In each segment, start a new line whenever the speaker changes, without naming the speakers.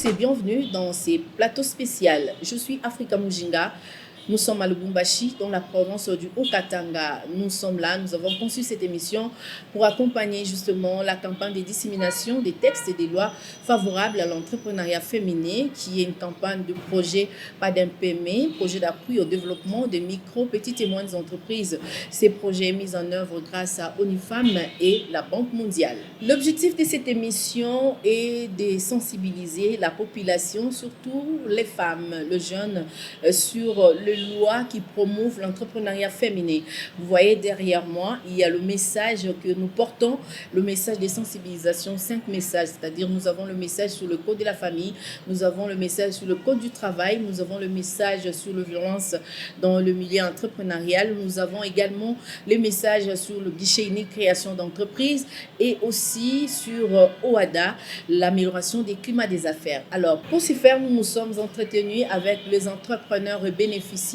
tous et bienvenue dans ces plateaux spéciaux. Je suis Africa Mujinga. Nous sommes à Lubumbashi, dans la province du Haut-Katanga. Nous sommes là, nous avons conçu cette émission pour accompagner justement la campagne de dissémination des textes et des lois favorables à l'entrepreneuriat féminin, qui est une campagne de projet PADMPM, projet d'appui au développement des micro, petites et moyennes entreprises. Ces projets mis en œuvre grâce à ONIFAM et la Banque mondiale. L'objectif de cette émission est de sensibiliser la population, surtout les femmes, les jeunes, sur les lois qui promouvent l'entrepreneuriat féminin. Vous voyez derrière moi, il y a le message que nous portons, le message de sensibilisation, 5 messages, c'est-à-dire nous avons le message sur le code de la famille, nous avons le message sur le code du travail, nous avons le message sur la violence dans le milieu entrepreneurial, nous avons également les messages sur le guichet unique création d'entreprise et aussi sur OADA, l'amélioration des climats des affaires. Alors, pour ce faire, nous nous sommes entretenus avec les entrepreneurs bénéficiaires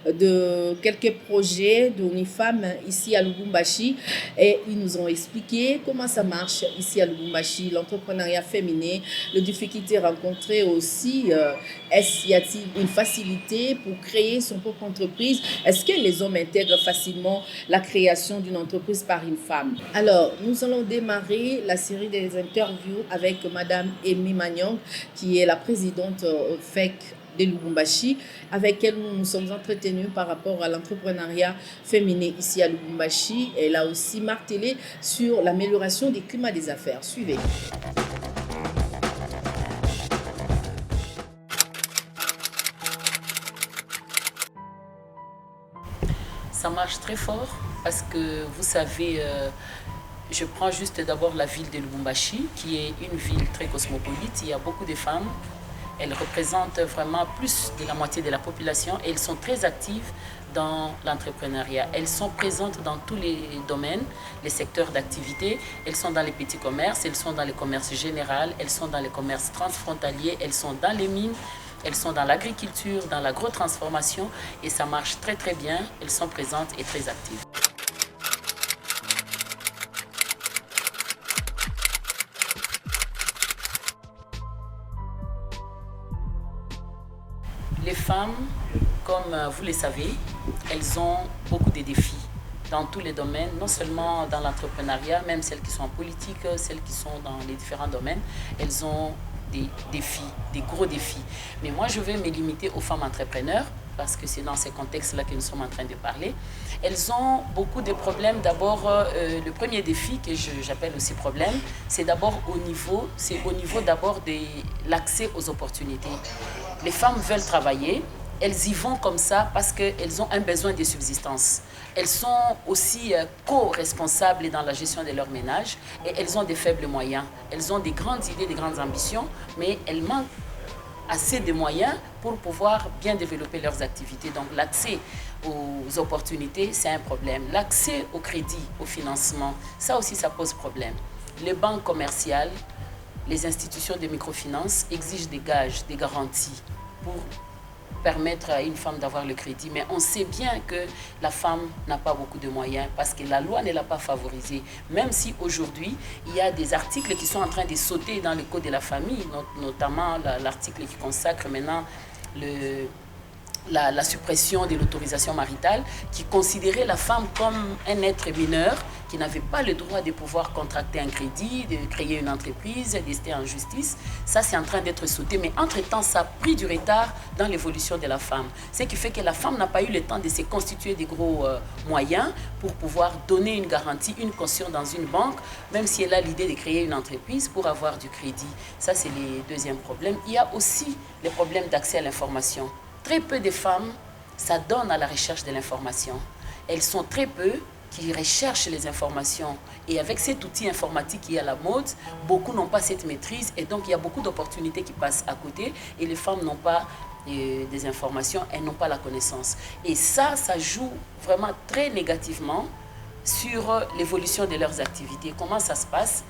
de quelques projets d'ONIFAM ici à Lubumbashi et ils nous ont expliqué comment ça marche ici à Lubumbashi, l'entrepreneuriat féminin, les difficultés rencontrées aussi. Est-ce y a-t-il une facilité pour créer son propre entreprise? Est-ce que les hommes intègrent facilement la création d'une entreprise par une femme? Alors, nous allons démarrer la série des interviews avec Madame Amy Magnong, qui est la présidente FEC de Lubumbashi, avec elle nous nous sommes entretenus par rapport à l'entrepreneuriat féminin ici à Lubumbashi. Elle a aussi martelé sur l'amélioration des climats des affaires. Suivez.
Ça marche très fort parce que vous savez, je prends juste d'abord la ville de Lubumbashi, qui est une ville très cosmopolite. Il y a beaucoup de femmes. Elles représentent vraiment plus de la moitié de la population et elles sont très actives dans l'entrepreneuriat. Elles sont présentes dans tous les domaines, les secteurs d'activité. Elles sont dans les petits commerces, elles sont dans les commerces généraux, elles sont dans les commerces transfrontaliers, elles sont dans les mines, elles sont dans l'agriculture, dans l'agro-transformation et ça marche très très bien. Elles sont présentes et très actives. Les femmes, comme vous le savez, elles ont beaucoup de défis dans tous les domaines, non seulement dans l'entrepreneuriat, même celles qui sont en politique, celles qui sont dans les différents domaines, elles ont des défis, des gros défis. Mais moi, je vais me limiter aux femmes entrepreneurs, parce que c'est dans ces contextes-là que nous sommes en train de parler. Elles ont beaucoup de problèmes. D'abord, le premier défi que j'appelle aussi problème, c'est d'abord au niveau d'abord de l'accès aux opportunités. Les femmes veulent travailler, elles y vont comme ça parce qu'elles ont un besoin de subsistance. Elles sont aussi co-responsables dans la gestion de leur ménage et elles ont des faibles moyens. Elles ont des grandes idées, des grandes ambitions, mais elles manquent assez de moyens pour pouvoir bien développer leurs activités. Donc l'accès aux opportunités, c'est un problème. L'accès au crédit, au financement, ça aussi, ça pose problème. Les banques commerciales, les institutions de microfinance exigent des gages, des garanties pour permettre à une femme d'avoir le crédit. Mais on sait bien que la femme n'a pas beaucoup de moyens parce que la loi ne l'a pas favorisée. Même si aujourd'hui, il y a des articles qui sont en train de sauter dans le code de la famille, notamment l'article qui consacre maintenant la suppression de l'autorisation maritale, qui considérait la femme comme un être mineur qui n'avait pas le droit de pouvoir contracter un crédit, de créer une entreprise, d'ester en justice. Ça, c'est en train d'être sauté. Mais entre-temps, ça a pris du retard dans l'évolution de la femme. Ce qui fait que la femme n'a pas eu le temps de se constituer des gros moyens pour pouvoir donner une garantie, une caution dans une banque, même si elle a l'idée de créer une entreprise pour avoir du crédit. Ça, c'est le deuxième problème. Il y a aussi les problèmes d'accès à l'information. Très peu de femmes s'adonnent à la recherche de l'information. Elles sont très peu qui recherchent les informations. Et avec cet outil informatique qui est à la mode, beaucoup n'ont pas cette maîtrise et donc il y a beaucoup d'opportunités qui passent à côté et les femmes n'ont pas des informations, elles n'ont pas la connaissance. Et ça joue vraiment très négativement sur l'évolution de leurs activités. Comment ça se passe?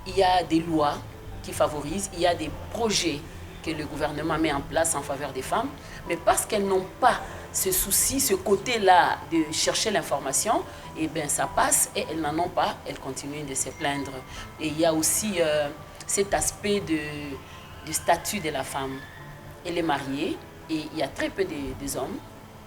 Il y a des lois qui favorisent, il y a des projets que le gouvernement met en place en faveur des femmes, mais parce qu'elles n'ont pas ce souci, ce côté-là de chercher l'information, eh bien ça passe et elles n'en ont pas, elles continuent de se plaindre. Et il y a aussi cet aspect du statut de la femme. Elle est mariée et il y a très peu des hommes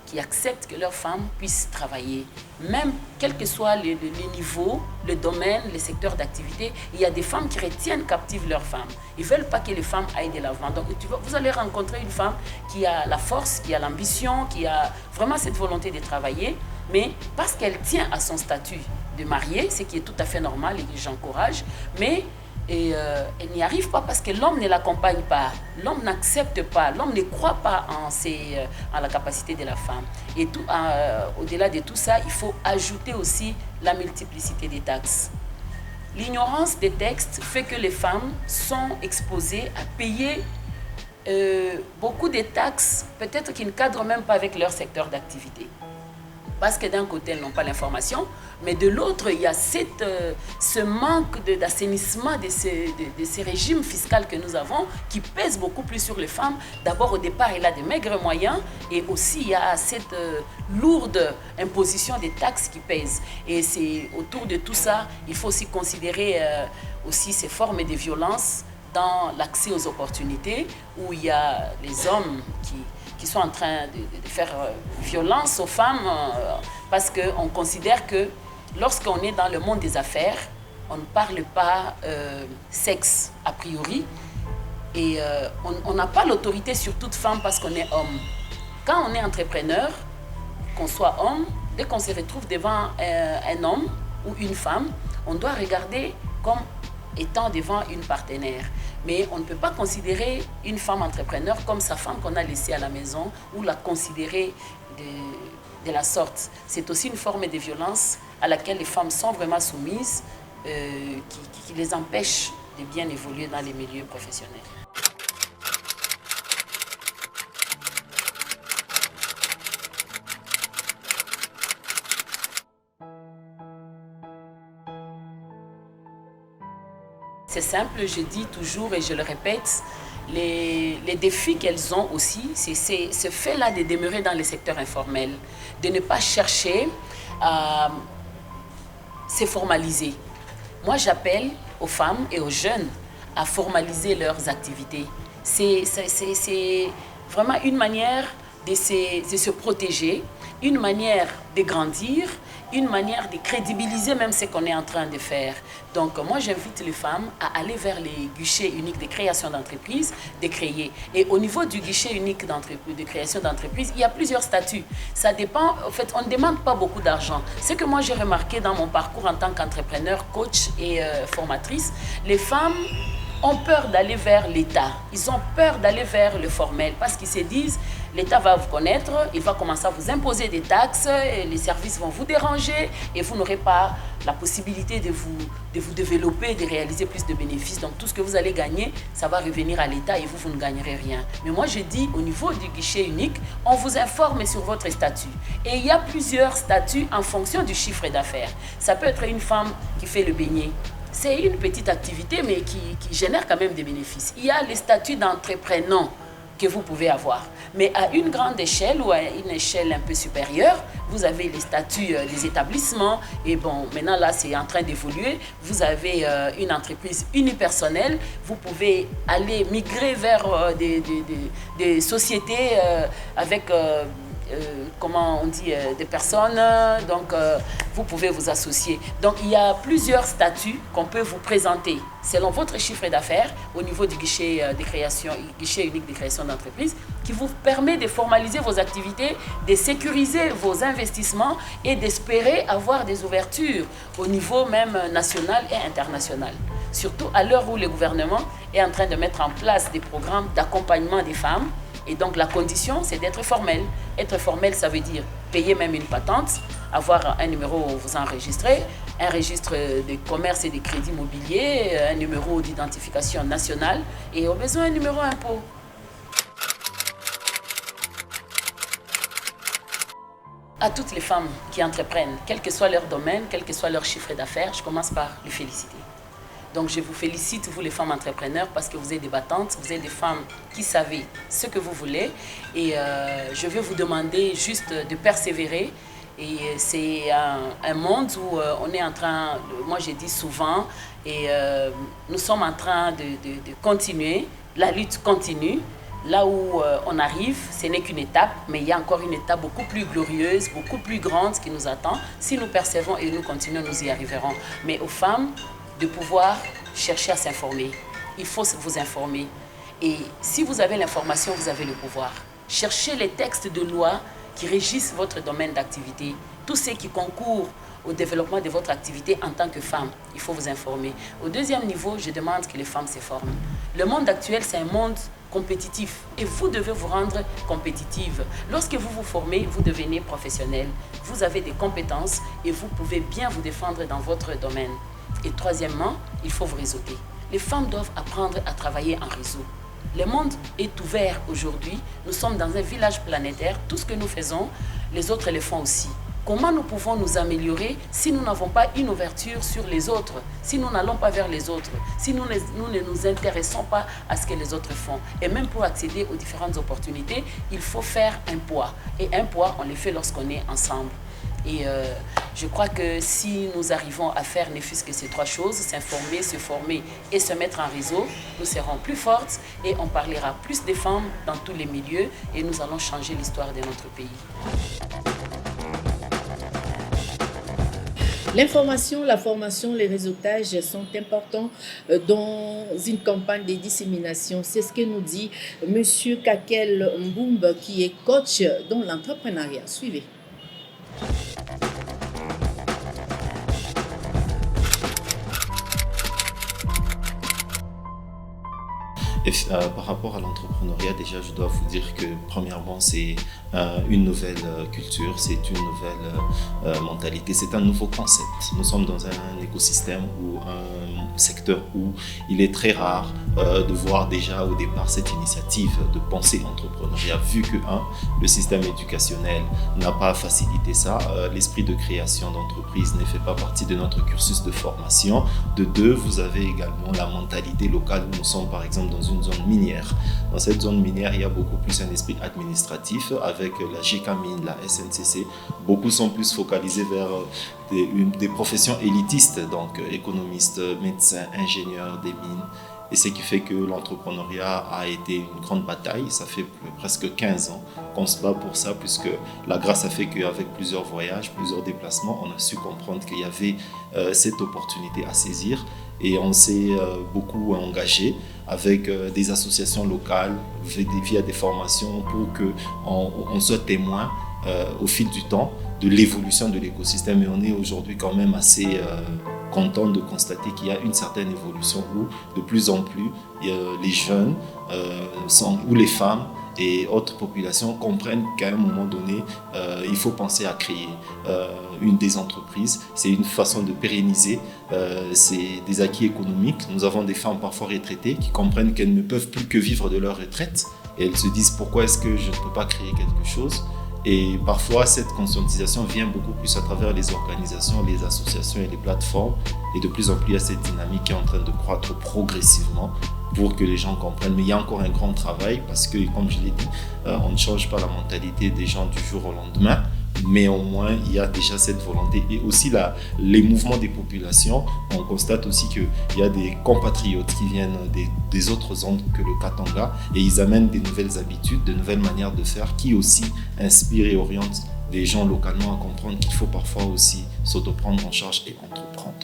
qui acceptent que leurs femmes puissent travailler. Même quel que soit le niveau, le domaine, le secteur d'activité, il y a des femmes qui retiennent captives leurs femmes. Ils ne veulent pas que les femmes aillent de l'avant. Donc vous allez rencontrer une femme qui a la force, qui a l'ambition, qui a vraiment cette volonté de travailler, mais parce qu'elle tient à son statut de mariée, ce qui est tout à fait normal et que j'encourage, mais elle n'y arrive pas parce que l'homme ne l'accompagne pas, l'homme n'accepte pas, l'homme ne croit pas en la capacité de la femme. Et au-delà de tout ça, il faut ajouter aussi la multiplicité des taxes. L'ignorance des textes fait que les femmes sont exposées à payer beaucoup de taxes, peut-être qui ne cadrent même pas avec leur secteur d'activité. Parce que d'un côté, elles n'ont pas l'information, mais de l'autre, il y a ce manque d'assainissement de ces régimes fiscaux que nous avons qui pèsent beaucoup plus sur les femmes. D'abord, au départ, elle a des maigres moyens et aussi, il y a cette lourde imposition des taxes qui pèsent. Et c'est autour de tout ça, il faut aussi considérer aussi ces formes de violence dans l'accès aux opportunités où il y a les hommes qui sont en train de faire violence aux femmes parce qu'on considère que lorsqu'on est dans le monde des affaires, on ne parle pas sexe a priori et on n'a pas l'autorité sur toute femme parce qu'on est homme. Quand on est entrepreneur, qu'on soit homme, dès qu'on se retrouve devant un homme ou une femme, on doit regarder comme étant devant une partenaire. Mais on ne peut pas considérer une femme entrepreneur comme sa femme qu'on a laissée à la maison ou la considérer de la sorte. C'est aussi une forme de violence à laquelle les femmes sont vraiment soumises, qui les empêche de bien évoluer dans les milieux professionnels. C'est simple, je dis toujours et je le répète, les défis qu'elles ont aussi, c'est ce fait-là de demeurer dans le secteur informel, de ne pas chercher à se formaliser. Moi, j'appelle aux femmes et aux jeunes à formaliser leurs activités. C'est vraiment une manière de se protéger, une manière de grandir, une manière de crédibiliser même ce qu'on est en train de faire. Donc moi j'invite les femmes à aller vers les guichets uniques de création d'entreprise, de créer. Et au niveau du guichet unique de création d'entreprise, il y a plusieurs statuts. Ça dépend, en fait, on ne demande pas beaucoup d'argent. Ce que moi j'ai remarqué dans mon parcours en tant qu'entrepreneur, coach et formatrice, les femmes ont peur d'aller vers l'État. Ils ont peur d'aller vers le formel parce qu'ils se disent l'État va vous connaître, il va commencer à vous imposer des taxes, et les services vont vous déranger et vous n'aurez pas la possibilité de vous développer, de réaliser plus de bénéfices. Donc tout ce que vous allez gagner, ça va revenir à l'État et vous ne gagnerez rien. Mais moi je dis au niveau du guichet unique, on vous informe sur votre statut. Et il y a plusieurs statuts en fonction du chiffre d'affaires. Ça peut être une femme qui fait le beignet. C'est une petite activité mais qui génère quand même des bénéfices. Il y a les statuts d'entreprenant que vous pouvez avoir. Mais à une grande échelle ou à une échelle un peu supérieure, vous avez les statuts des établissements. Et bon, maintenant là, c'est en train d'évoluer. Vous avez une entreprise unipersonnelle. Vous pouvez aller migrer vers des sociétés avec... comment on dit, des personnes, donc vous pouvez vous associer. Donc il y a plusieurs statuts qu'on peut vous présenter selon votre chiffre d'affaires au niveau du guichet unique de création d'entreprise qui vous permet de formaliser vos activités, de sécuriser vos investissements et d'espérer avoir des ouvertures au niveau même national et international. Surtout à l'heure où le gouvernement est en train de mettre en place des programmes d'accompagnement des femmes. Et donc la condition, c'est d'être formel. Être formel, ça veut dire payer même une patente, avoir un numéro où vous enregistrez, un registre de commerce et de crédit immobilier, un numéro d'identification nationale et au besoin un numéro impôt. À toutes les femmes qui entreprennent, quel que soit leur domaine, quel que soit leur chiffre d'affaires, je commence par les féliciter. Donc je vous félicite, vous les femmes entrepreneurs, parce que vous êtes des battantes, vous êtes des femmes qui savez ce que vous voulez. Et je vais vous demander juste de persévérer. Et c'est un monde où on est en train, moi j'ai dit souvent, et nous sommes en train de continuer la lutte continue. Là où on arrive, ce n'est qu'une étape, mais il y a encore une étape beaucoup plus glorieuse, beaucoup plus grande qui nous attend. Si nous persévérons et nous continuons, nous y arriverons. Mais aux femmes, de pouvoir chercher à s'informer. Il faut vous informer. Et si vous avez l'information, vous avez le pouvoir. Cherchez les textes de loi qui régissent votre domaine d'activité. Tous ceux qui concourent au développement de votre activité en tant que femme, il faut vous informer. Au deuxième niveau, je demande que les femmes se forment. Le monde actuel, c'est un monde compétitif et vous devez vous rendre compétitive. Lorsque vous vous formez, vous devenez professionnel. Vous avez des compétences et vous pouvez bien vous défendre dans votre domaine. Et troisièmement, il faut vous réseauter. Les femmes doivent apprendre à travailler en réseau. Le monde est ouvert aujourd'hui. Nous sommes dans un village planétaire. Tout ce que nous faisons, les autres le font aussi. Comment nous pouvons nous améliorer si nous n'avons pas une ouverture sur les autres, si nous n'allons pas vers les autres, si nous ne nous intéressons pas à ce que les autres font. Et même pour accéder aux différentes opportunités, il faut faire un poids. Et un poids, on le fait lorsqu'on est ensemble. Et je crois que si nous arrivons à faire ne fût-ce que ces trois choses, s'informer, se former et se mettre en réseau, nous serons plus fortes et on parlera plus des femmes dans tous les milieux et nous allons changer l'histoire de notre pays.
L'information, la formation, les réseautages sont importants dans une campagne de dissémination. C'est ce que nous dit M. Kakel Mboumba, qui est coach dans l'entrepreneuriat. Suivez.
Et, par rapport à l'entrepreneuriat, déjà, je dois vous dire que premièrement, c'est une nouvelle culture, c'est une nouvelle mentalité, c'est un nouveau concept. Nous sommes dans un écosystème ou un secteur où il est très rare de voir déjà au départ cette initiative de penser entrepreneuriat, vu que le système éducationnel n'a pas facilité ça, l'esprit de création d'entreprise ne fait pas partie de notre cursus de formation. De deux, vous avez également la mentalité locale où nous sommes par exemple dans une zone minière. Dans cette zone minière, il y a beaucoup plus un esprit administratif avec la GECAMINE, la SNCC. Beaucoup sont plus focalisés vers des professions élitistes, donc économistes, médecins, ingénieurs des mines. Et ce qui fait que l'entrepreneuriat a été une grande bataille. Ça fait presque 15 ans qu'on se bat pour ça, puisque la grâce a fait qu'avec plusieurs voyages, plusieurs déplacements, on a su comprendre qu'il y avait cette opportunité à saisir. Et on s'est beaucoup engagé avec des associations locales, via des formations, pour qu'on soit témoin au fil du temps de l'évolution de l'écosystème. Et on est aujourd'hui quand même assez content de constater qu'il y a une certaine évolution où de plus en plus les jeunes ou les femmes et autres populations comprennent qu'à un moment donné, il faut penser à créer des entreprises. C'est une façon de pérenniser des acquis économiques. Nous avons des femmes parfois retraitées qui comprennent qu'elles ne peuvent plus que vivre de leur retraite et elles se disent pourquoi est-ce que je ne peux pas créer quelque chose. Et parfois, cette conscientisation vient beaucoup plus à travers les organisations, les associations et les plateformes. Et de plus en plus, il y a cette dynamique qui est en train de croître progressivement pour que les gens comprennent. Mais il y a encore un grand travail parce que, comme je l'ai dit, on ne change pas la mentalité des gens du jour au lendemain. Mais au moins, il y a déjà cette volonté. Et aussi, les mouvements des populations, on constate aussi qu'il y a des compatriotes qui viennent des autres zones que le Katanga et ils amènent des nouvelles habitudes, de nouvelles manières de faire qui aussi inspirent et orientent les gens localement à comprendre qu'il faut parfois aussi s'autoprendre en charge et entreprendre.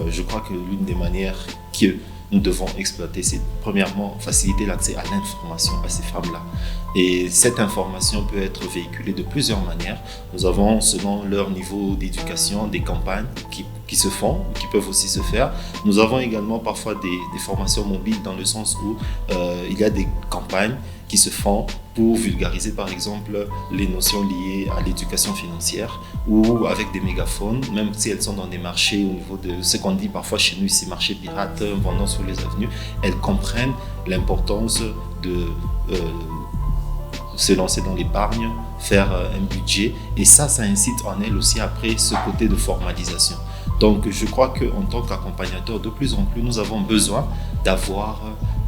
Je crois que l'une des manières que nous devons exploiter, c'est premièrement faciliter l'accès à l'information à ces femmes-là. Et cette information peut être véhiculée de plusieurs manières. Nous avons, selon leur niveau d'éducation, des campagnes qui se font, qui peuvent aussi se faire. Nous avons également parfois des formations mobiles dans le sens où il y a des campagnes qui se font pour vulgariser par exemple les notions liées à l'éducation financière ou avec des mégaphones, même si elles sont dans des marchés au niveau de ce qu'on dit parfois chez nous ici, marché pirate, vendant sur les avenues, elles comprennent l'importance de se lancer dans l'épargne, faire un budget et ça incite en elles aussi après ce côté de formalisation. Donc je crois qu'en tant qu'accompagnateur, de plus en plus, nous avons besoin d'avoir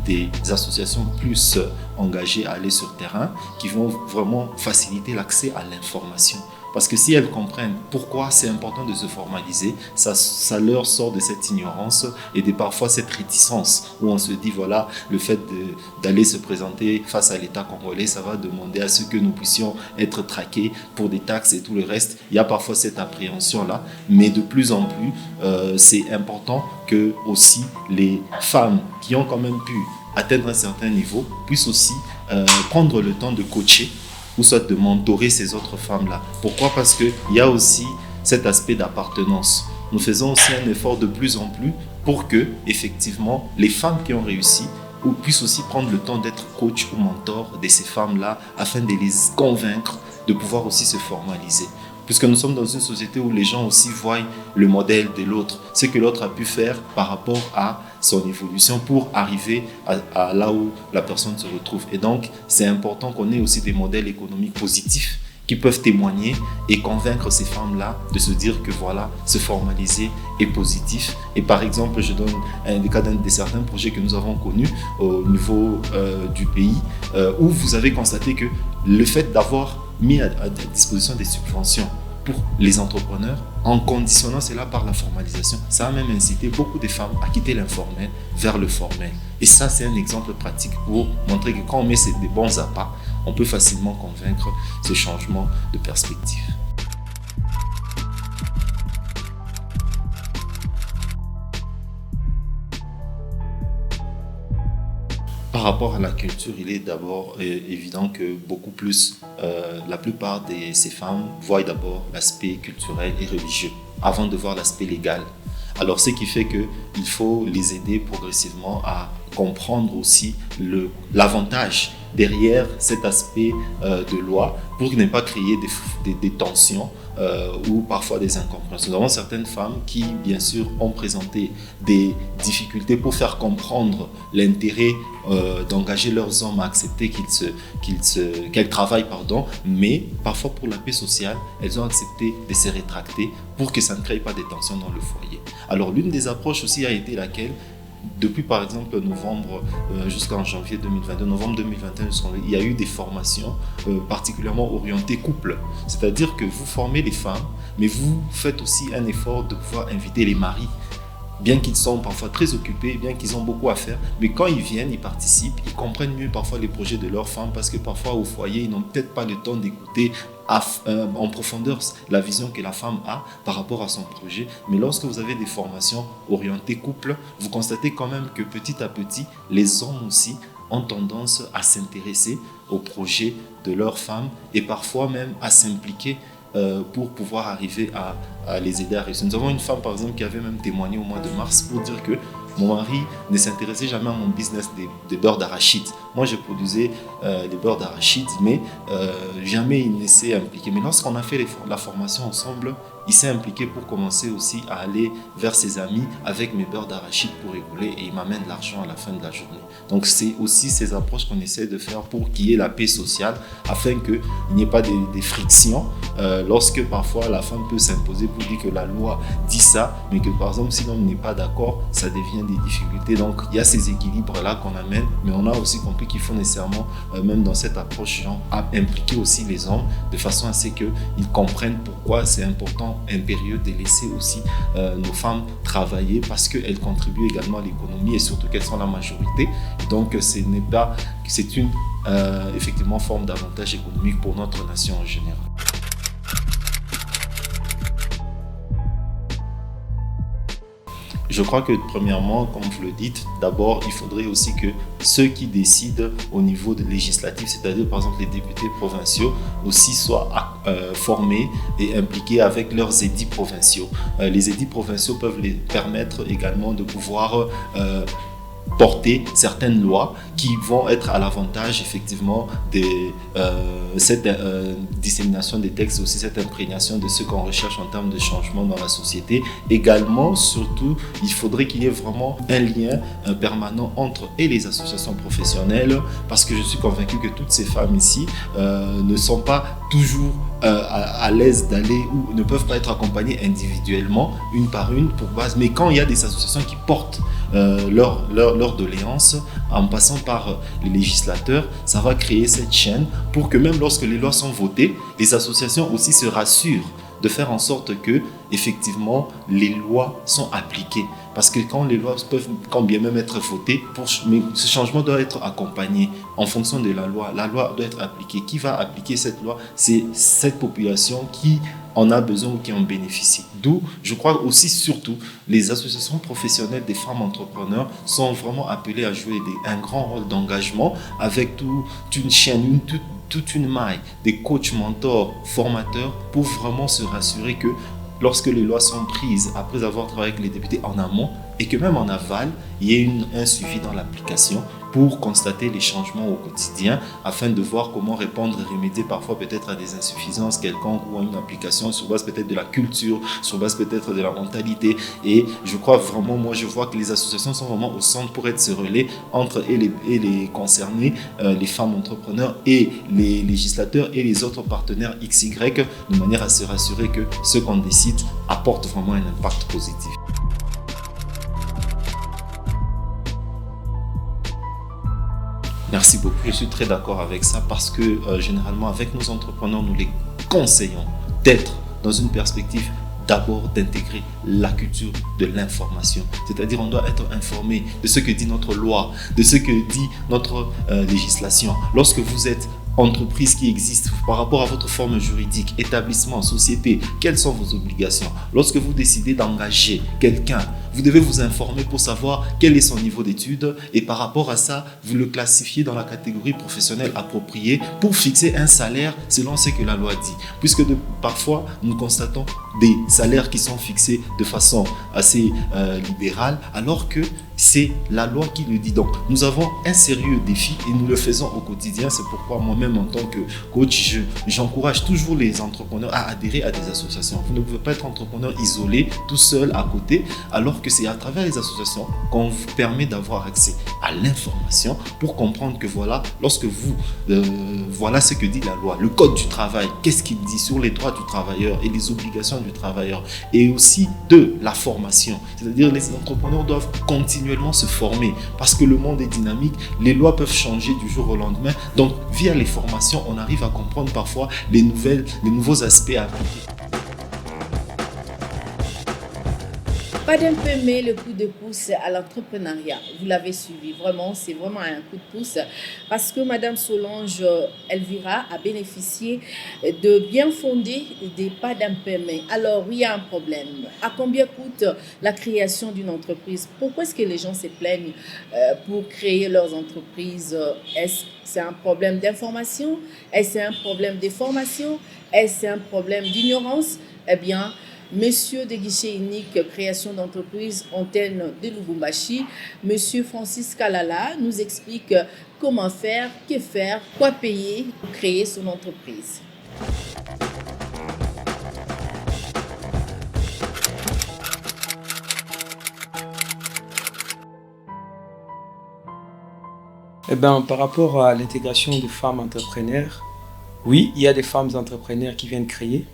des associations plus engagées à aller sur le terrain qui vont vraiment faciliter l'accès à l'information Parce que si elles comprennent pourquoi c'est important de se formaliser, ça leur sort de cette ignorance et de parfois cette réticence où on se dit, voilà, le fait d'aller se présenter face à l'État congolais, ça va demander à ce que nous puissions être traqués pour des taxes et tout le reste. Il y a parfois cette appréhension-là, mais de plus en plus, c'est important que aussi les femmes qui ont quand même pu atteindre un certain niveau puissent aussi prendre le temps de coacher ou soit de mentorer ces autres femmes-là. Pourquoi? Parce qu'il y a aussi cet aspect d'appartenance. Nous faisons aussi un effort de plus en plus pour que, effectivement, les femmes qui ont réussi puissent aussi prendre le temps d'être coach ou mentor de ces femmes-là afin de les convaincre de pouvoir aussi se formaliser. Puisque nous sommes dans une société où les gens aussi voient le modèle de l'autre, ce que l'autre a pu faire par rapport à son évolution pour arriver à là où la personne se retrouve. Et donc, c'est important qu'on ait aussi des modèles économiques positifs qui peuvent témoigner et convaincre ces femmes-là de se dire que voilà, se formaliser est positif. Et par exemple, je donne un cas de certains projets que nous avons connus au niveau du pays où vous avez constaté que le fait d'avoir mis à disposition des subventions pour les entrepreneurs, en conditionnant cela par la formalisation, ça a même incité beaucoup de femmes à quitter l'informel vers le formel. Et ça, c'est un exemple pratique pour montrer que quand on met des bons appâts, on peut facilement convaincre ce changement de perspective. Par rapport à la culture, il est d'abord évident que beaucoup plus, la plupart de ces femmes voient d'abord l'aspect culturel et religieux avant de voir l'aspect légal. Alors, ce qui fait qu'il faut les aider progressivement à comprendre aussi l'avantage derrière cet aspect de loi pour ne pas créer des tensions ou parfois des incompréhensions. Nous avons certaines femmes qui, bien sûr, ont présenté des difficultés pour faire comprendre l'intérêt d'engager leurs hommes à accepter qu'elles travaillent, mais parfois pour la paix sociale, elles ont accepté de se rétracter pour que ça ne crée pas de tensions dans le foyer. Alors, l'une des approches aussi a été laquelle depuis par exemple novembre jusqu'en janvier 2022, novembre 2021, il y a eu des formations particulièrement orientées couple. C'est-à-dire que vous formez les femmes, mais vous faites aussi un effort de pouvoir inviter les maris. Bien qu'ils sont parfois très occupés, bien qu'ils ont beaucoup à faire, mais quand ils viennent, ils participent, ils comprennent mieux parfois les projets de leurs femmes parce que parfois au foyer, ils n'ont peut-être pas le temps d'écouter en profondeur la vision que la femme a par rapport à son projet. Mais lorsque vous avez des formations orientées couple, vous constatez quand même que petit à petit, les hommes aussi ont tendance à s'intéresser au projet de leurs femmes et parfois même à s'impliquer pour pouvoir arriver à les aider à réussir. Nous avons une femme par exemple qui avait même témoigné au mois de mars pour dire que mon mari ne s'intéressait jamais à mon business des beurres d'arachide. Moi, je produisais des beurres d'arachide, mais jamais il ne s'est impliqué. Mais lorsqu'on a fait la formation ensemble, il s'est impliqué pour commencer aussi à aller vers ses amis avec mes beurres d'arachide pour rigoler et il m'amène de l'argent à la fin de la journée. Donc, c'est aussi ces approches qu'on essaie de faire pour qu'il y ait la paix sociale afin qu'il n'y ait pas des frictions lorsque parfois la femme peut s'imposer pour dire que la loi dit ça, mais que par exemple, si l'homme n'est pas d'accord, ça devient des difficultés. Donc, il y a ces équilibres-là qu'on amène, mais on a aussi compris qu'il faut nécessairement, même dans cette approche, impliquer aussi les hommes de façon à ce qu'ils comprennent pourquoi c'est important, impérieux de laisser aussi nos femmes travailler parce qu'elles contribuent également à l'économie et surtout qu'elles sont la majorité. Donc, c'est une effectivement forme d'avantage économique pour notre nation en général. Je crois que premièrement, comme vous le dites, d'abord, il faudrait aussi que ceux qui décident au niveau législatif, c'est-à-dire par exemple les députés provinciaux, aussi soient formés et impliqués avec leurs édits provinciaux. Les édits provinciaux peuvent les permettre également de pouvoir porter certaines lois qui vont être à l'avantage effectivement de cette dissémination des textes, aussi cette imprégnation de ce qu'on recherche en termes de changement dans la société. Également, surtout, il faudrait qu'il y ait vraiment un lien permanent entre les associations professionnelles parce que je suis convaincu que toutes ces femmes ici ne sont pas toujours à l'aise d'aller ou ne peuvent pas être accompagnés individuellement, une par une, pour base. Mais quand il y a des associations qui portent leur doléance en passant par les législateurs, ça va créer cette chaîne pour que même lorsque les lois sont votées, les associations aussi se rassurent de faire en sorte que, effectivement, les lois sont appliquées. Parce que quand les lois peuvent, quand bien même être votées, mais ce changement doit être accompagné en fonction de la loi. La loi doit être appliquée. Qui va appliquer cette loi? C'est cette population qui en a besoin ou qui en bénéficie. D'où, je crois aussi, surtout, les associations professionnelles des femmes entrepreneurs sont vraiment appelées à jouer un grand rôle d'engagement avec toute une chaîne, toute une maille des coachs, mentors, formateurs pour vraiment se rassurer que lorsque les lois sont prises après avoir travaillé avec les députés en amont et que même en aval, il y ait un suivi dans l'application pour constater les changements au quotidien afin de voir comment répondre et remédier parfois peut-être à des insuffisances quelconques ou à une application sur base peut-être de la culture, sur base peut-être de la mentalité. Et je crois vraiment, moi je vois que les associations sont vraiment au centre pour être ce relais entre les concernés, les femmes entrepreneurs et les législateurs et les autres partenaires XY, de manière à se rassurer que ce qu'on décide apporte vraiment un impact positif. Merci beaucoup. Je suis très d'accord avec ça parce que généralement avec nos entrepreneurs, nous les conseillons d'être dans une perspective d'abord d'intégrer la culture de l'information. C'est-à-dire on doit être informé de ce que dit notre loi, de ce que dit notre législation. Lorsque vous êtes entreprise qui existe par rapport à votre forme juridique, établissement, société, quelles sont vos obligations? Lorsque vous décidez d'engager quelqu'un, vous devez vous informer pour savoir quel est son niveau d'études et par rapport à ça, vous le classifiez dans la catégorie professionnelle appropriée pour fixer un salaire selon ce que la loi dit. Puisque parfois, nous constatons des salaires qui sont fixés de façon assez libérale alors que c'est la loi qui le dit. Donc, nous avons un sérieux défi et nous le faisons au quotidien. C'est pourquoi moi-même, en tant que coach, j'encourage toujours les entrepreneurs à adhérer à des associations. Vous ne pouvez pas être entrepreneur isolé, tout seul, à côté, alors que c'est à travers les associations qu'on vous permet d'avoir accès à l'information pour comprendre que voilà, lorsque vous, voilà ce que dit la loi, le code du travail, qu'est-ce qu'il dit sur les droits du travailleur et les obligations du travailleur, et aussi de la formation. C'est-à-dire les entrepreneurs doivent continuellement se former parce que le monde est dynamique, les lois peuvent changer du jour au lendemain. Donc, via les formations, on arrive à comprendre parfois les nouveaux aspects à appliquer.
Padampeme, le coup de pouce à l'entrepreneuriat. Vous l'avez suivi, vraiment, c'est vraiment un coup de pouce parce que Madame Solange Elvira a bénéficié de bien fondés des Padampeme. Alors, il y a un problème. À combien coûte la création d'une entreprise? Pourquoi est-ce que les gens se plaignent pour créer leurs entreprises? Est-ce que c'est un problème d'information? Est-ce que c'est un problème de formation? Est-ce que c'est un problème d'ignorance? Eh bien, Monsieur de guichet unique, création d'entreprise, antenne de Lubumbashi, Monsieur Francis Kalala nous explique comment faire, que faire, quoi payer pour créer son entreprise.
Eh bien, par rapport à l'intégration des femmes entrepreneurs, oui, il y a des femmes entrepreneurs qui viennent créer.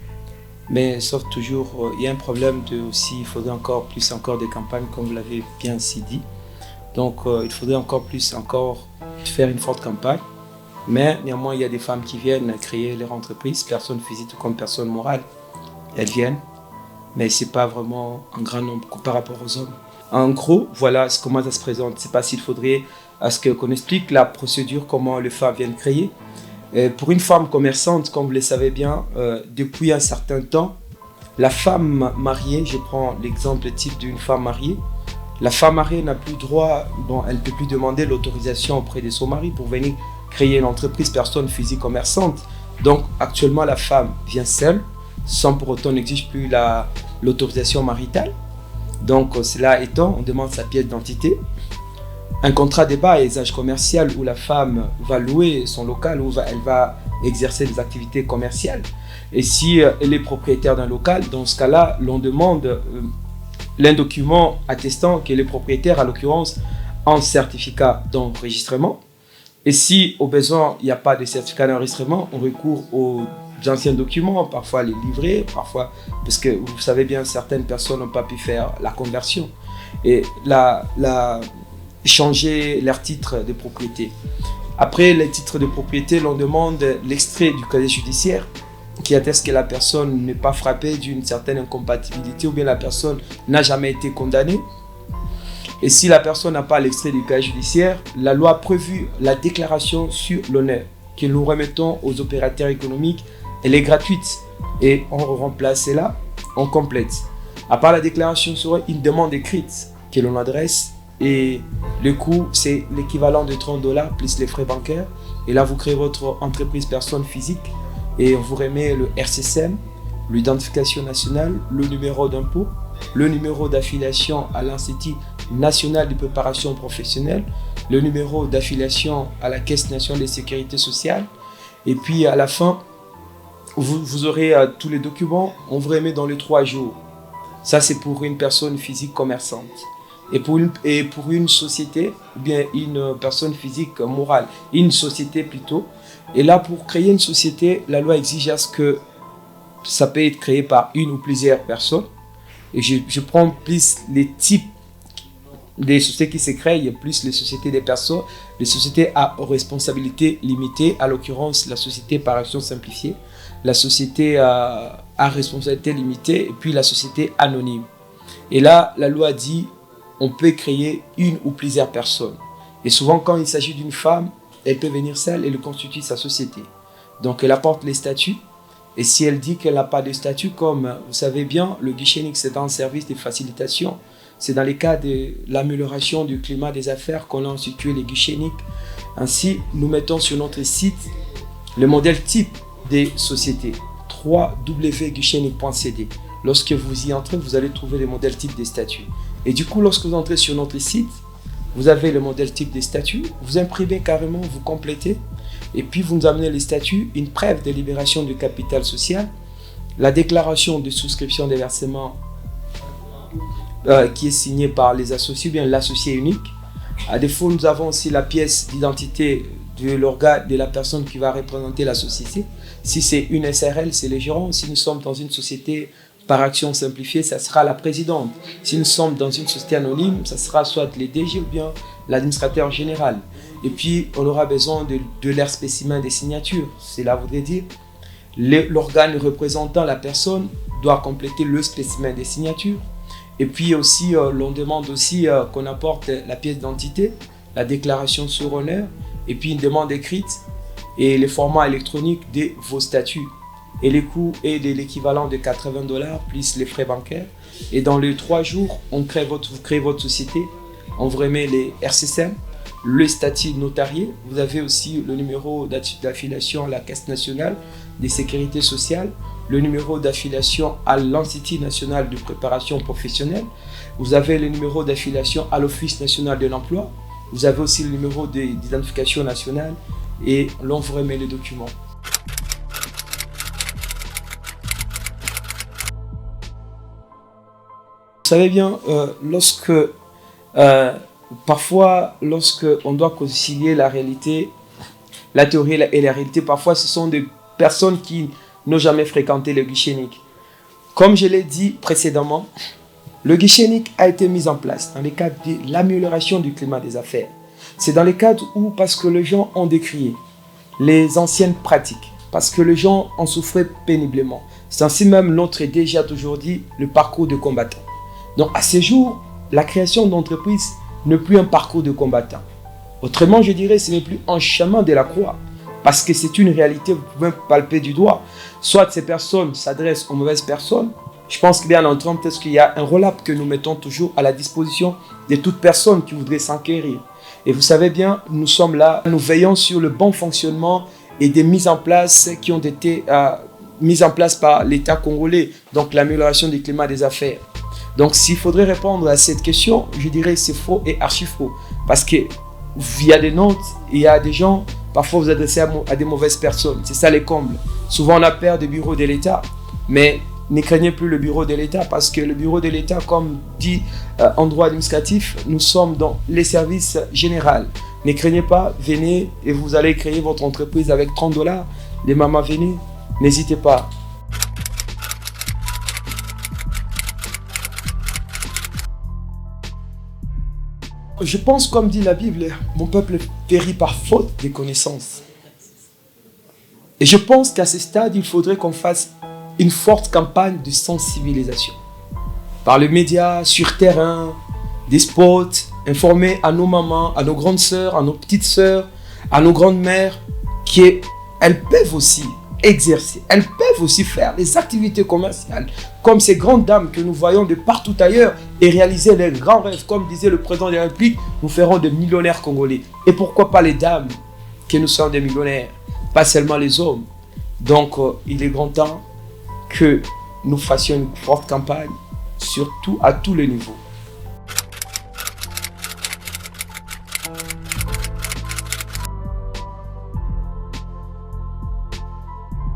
Mais sauf toujours, il y a un problème aussi, il faudrait encore de campagnes, comme vous l'avez bien si dit. Donc, il faudrait encore faire une forte campagne. Mais néanmoins, il y a des femmes qui viennent créer leur entreprise, personnes physiques comme personnes morales. Elles viennent, mais ce n'est pas vraiment un grand nombre par rapport aux hommes. En gros, voilà comment ça se présente. C'est pas s'il faudrait qu'on explique la procédure, comment les femmes viennent créer. Pour une femme commerçante, comme vous le savez bien, depuis un certain temps, la femme mariée, je prends l'exemple type d'une femme mariée, la femme mariée n'a plus droit, elle ne peut plus demander l'autorisation auprès de son mari pour venir créer une entreprise, personne physique commerçante. Donc actuellement, la femme vient seule, sans pour autant n'exige plus l'autorisation maritale. Donc cela étant, on demande sa pièce d'identité. Un contrat de bail commercial où la femme va louer son local, où elle va exercer des activités commerciales. Et si elle est propriétaire d'un local, dans ce cas-là, l'on demande l'un document attestant qu'elle est propriétaire, à l'occurrence un certificat d'enregistrement. Et si au besoin il n'y a pas de certificat d'enregistrement, on recourt au anciens documents, parfois les livrer, parfois, parce que vous savez bien, certaines personnes n'ont pas pu faire la conversion et changer leur titre de propriété. Après les titres de propriété, l'on demande l'extrait du casier judiciaire qui atteste que la personne n'est pas frappée d'une certaine incompatibilité ou bien la personne n'a jamais été condamnée. Et si la personne n'a pas l'extrait du casier judiciaire, la loi a prévu la déclaration sur l'honneur que nous remettons aux opérateurs économiques. Elle est gratuite et on remplace cela, on complète. À part la déclaration sur une demande écrite que l'on adresse et le coût c'est l'équivalent de $30 plus les frais bancaires. Et là vous créez votre entreprise personne physique et on vous remet le RCCM, l'identification nationale, le numéro d'impôt, le numéro d'affiliation à l'Institut national de préparation professionnelle, le numéro d'affiliation à la Caisse nationale de sécurité sociale. Et puis à la fin, vous aurez tous les documents, on vous remet dans les 3 jours. Ça c'est pour une personne physique commerçante. Et pour une société, ou bien une personne physique morale, une société plutôt. Et là, pour créer une société, la loi exige à ce que ça peut être créé par une ou plusieurs personnes. Et je prends plus les types des sociétés qui se créent, plus les sociétés des personnes, les sociétés à responsabilité limitée, à l'occurrence la société par action simplifiée, la société à responsabilité limitée et puis la société anonyme. Et là, la loi dit on peut créer une ou plusieurs personnes. Et souvent, quand il s'agit d'une femme, elle peut venir seule et constituer sa société. Donc, elle apporte les statuts. Et si elle dit qu'elle n'a pas de statut, comme vous savez bien, le guichet unique, c'est un service de facilitation. C'est dans les cas de l'amélioration du climat des affaires qu'on a institué les guichets uniques. Ainsi, nous mettons sur notre site le modèle type des sociétés, www.guichetunique.cd. Lorsque vous y entrez, vous allez trouver le modèle type des statuts. Et du coup, lorsque vous entrez sur notre site, vous avez le modèle type des statuts, vous imprimez carrément, vous complétez, et puis vous nous amenez les statuts, une preuve de libération du capital social, la déclaration de souscription des versements qui est signée par les associés, ou bien l'associé unique. À défaut, nous avons aussi la pièce d'identité de l'organe de la personne qui va représenter la société. Si c'est une SRL, c'est les gérants. Si nous sommes dans une société par action simplifiée, ça sera la présidente. Si nous sommes dans une société anonyme, ça sera soit les DG ou bien l'administrateur général. Et puis, on aura besoin de leur spécimen des signatures. Cela voudrait dire l'organe représentant la personne doit compléter le spécimen des signatures. Et puis aussi, l'on demande aussi qu'on apporte la pièce d'identité, la déclaration sur honneur, et puis une demande écrite et les formats électroniques de vos statuts. Et les coûts est de l'équivalent de $80 plus les frais bancaires. Et dans les 3 jours, vous créez votre société, on vous remet les RCCM, le statut notarié. Vous avez aussi le numéro d'affiliation à la Caisse nationale de sécurité sociale, le numéro d'affiliation à l'Institut national de préparation professionnelle. Vous avez le numéro d'affiliation à l'Office national de l'emploi. Vous avez aussi le numéro d'identification nationale et l'on vous remet les documents. Vous savez bien, parfois, lorsque on doit concilier la réalité, la théorie et la réalité, parfois ce sont des personnes qui n'ont jamais fréquenté le guichet unique. Comme je l'ai dit précédemment, le guichet unique a été mis en place dans le cadre de l'amélioration du climat des affaires. C'est dans le cadre où, parce que les gens ont décrié les anciennes pratiques, parce que les gens en souffraient péniblement. C'est ainsi même notre déjà aujourd'hui le parcours de combattant. Donc à ce jour, la création d'entreprise n'est plus un parcours de combattant. Autrement, je dirais, ce n'est plus un chemin de la croix. Parce que c'est une réalité, vous pouvez palper du doigt. Soit ces personnes s'adressent aux mauvaises personnes. Je pense qu'il y a un entrant, peut-être qu'il y a un roll-up que nous mettons toujours à la disposition de toute personne qui voudrait s'enquérir. Et vous savez bien, nous sommes là, nous veillons sur le bon fonctionnement et des mises en place qui ont été mises en place par l'État congolais. Donc l'amélioration du climat des affaires. Donc s'il faudrait répondre à cette question, je dirais que c'est faux et archi faux. Parce qu'il y a des notes, il y a des gens, parfois vous adressez à des mauvaises personnes. C'est ça les combles. Souvent on a peur du bureau de l'État, mais ne craignez plus le bureau de l'État parce que le bureau de l'État, comme dit en droit administratif, nous sommes dans les services généraux. Ne craignez pas, venez et vous allez créer votre entreprise avec $30. Les mamans, venez. n'hésitez pas. Je pense, comme dit la Bible, mon peuple périt par faute des connaissances. Et je pense qu'à ce stade, il faudrait qu'on fasse une forte campagne de sensibilisation. Par les médias, sur terrain, des spots, informer à nos mamans, à nos grandes sœurs, à nos petites sœurs, à nos grandes mères, qu'elles peuvent aussi exercer, elles peuvent aussi faire des activités commerciales, comme ces grandes dames que nous voyons de partout ailleurs et réaliser leurs grands rêves. Comme disait le président de la République, nous ferons des millionnaires congolais. Et pourquoi pas les dames, que nous soyons des millionnaires, pas seulement les hommes. Donc, il est grand temps que nous fassions une forte campagne, surtout à tous les niveaux.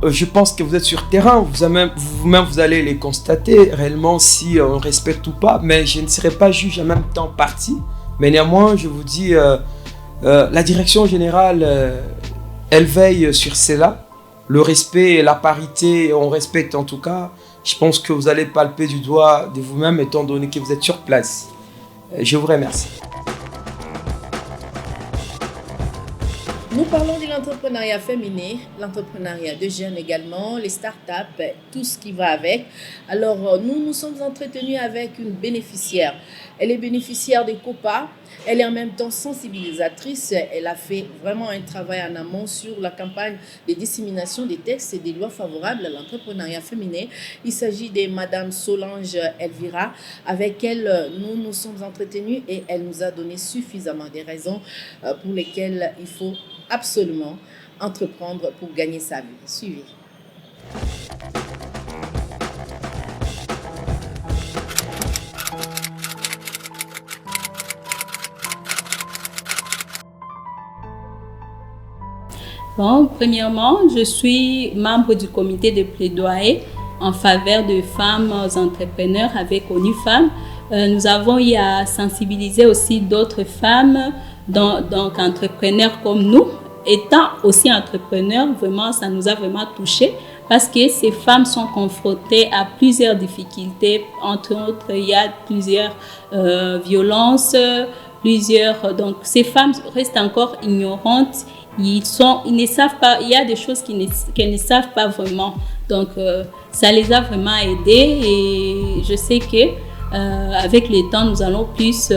Je pense que vous êtes sur terrain, vous-même vous allez les constater réellement si on respecte ou pas, mais je ne serai pas juge en même temps parti. Mais néanmoins, je vous dis, la direction générale, elle veille sur cela. Le respect et la parité, on respecte en tout cas. Je pense que vous allez palper du doigt de vous-même étant donné que vous êtes sur place. Je vous remercie.
Nous parlons de l'entrepreneuriat féminin, l'entrepreneuriat de jeunes également, les startups, tout ce qui va avec. Alors, nous nous sommes entretenus avec une bénéficiaire. Elle est bénéficiaire des COPA. Elle est en même temps sensibilisatrice. Elle a fait vraiment un travail en amont sur la campagne de dissémination des textes et des lois favorables à l'entrepreneuriat féminin. Il s'agit de Madame Solange Elvira. Avec elle, nous nous sommes entretenus et elle nous a donné suffisamment de raisons pour lesquelles il faut absolument entreprendre pour gagner sa vie. Suivez.
Bon, premièrement, je suis membre du comité de plaidoyer en faveur de femmes entrepreneurs avec ONU Femmes. Nous avons eu à sensibiliser aussi d'autres femmes, donc entrepreneurs comme nous. Étant aussi entrepreneurs, vraiment, ça nous a vraiment touchés parce que ces femmes sont confrontées à plusieurs difficultés. Entre autres, il y a plusieurs violences, donc ces femmes restent encore ignorantes. Ils ne savent pas, il y a des choses qu'elles ne savent pas vraiment. Donc, ça les a vraiment aidées et je sais que avec le temps, nous allons plus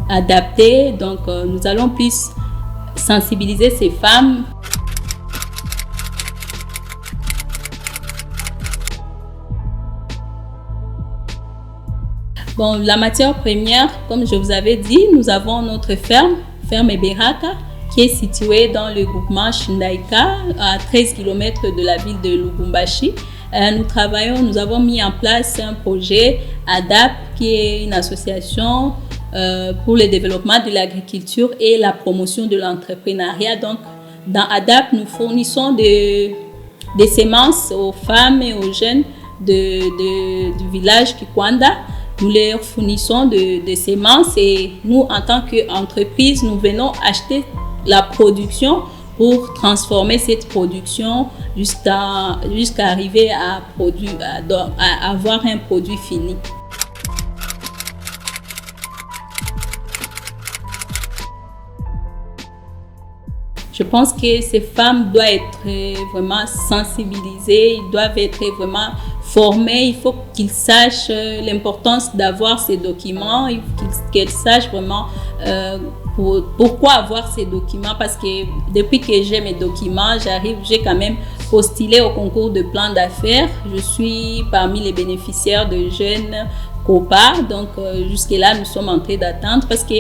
adapter. Donc, nous allons plus sensibiliser ces femmes. Bon, la matière première, comme je vous avais dit, nous avons notre ferme Eberaka, qui est située dans le groupement Shindaika, à 13 km de la ville de Lubumbashi. Nous avons mis en place un projet ADAP, qui est une association pour le développement de l'agriculture et la promotion de l'entrepreneuriat. Donc, dans ADAP, nous fournissons des semences aux femmes et aux jeunes du village Kikwanda. Nous leur fournissons des semences et nous, en tant qu'entreprise, nous venons acheter la production pour transformer cette production jusqu'à arriver à avoir un produit fini. Je pense que ces femmes doivent être vraiment sensibilisées, ils doivent être vraiment formées. Il faut qu'ils sachent l'importance d'avoir ces documents, qu'elles sachent vraiment pourquoi avoir ces documents. Parce que depuis que j'ai mes documents, j'ai quand même postulé au concours de plan d'affaires. Je suis parmi les bénéficiaires de jeunes COPA. Donc jusque-là, nous sommes en train d'attendre parce que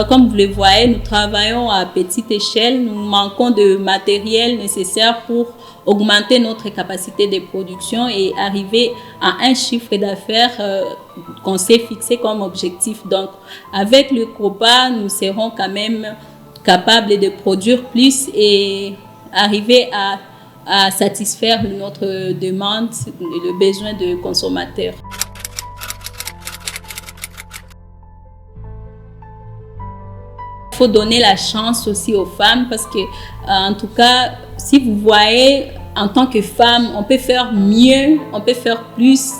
comme vous le voyez, nous travaillons à petite échelle. Nous manquons de matériel nécessaire pour augmenter notre capacité de production et arriver à un chiffre d'affaires qu'on s'est fixé comme objectif. Donc, avec le COPA, nous serons quand même capables de produire plus et arriver à satisfaire notre demande et le besoin de consommateurs. Il faut donner la chance aussi aux femmes parce que, en tout cas, si vous voyez, en tant que femme, on peut faire mieux, on peut faire plus,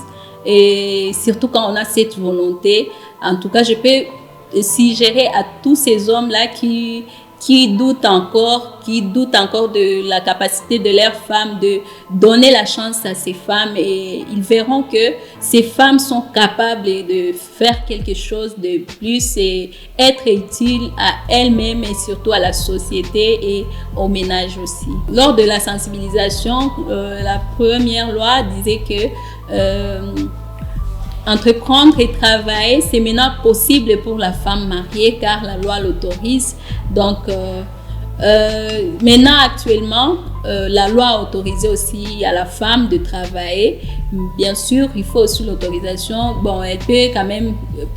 et surtout quand on a cette volonté. En tout cas, je peux suggérer à tous ces hommes-là qui doutent encore de la capacité de leurs femmes de donner la chance à ces femmes, et ils verront que ces femmes sont capables de faire quelque chose de plus et être utiles à elles-mêmes et surtout à la société et au ménage aussi. Lors de la sensibilisation, la première loi disait que entreprendre et travailler, c'est maintenant possible pour la femme mariée car la loi l'autorise. Donc, maintenant, actuellement, la loi a autorisé aussi à la femme de travailler. Bien sûr, il faut aussi l'autorisation. Bon, elle peut quand même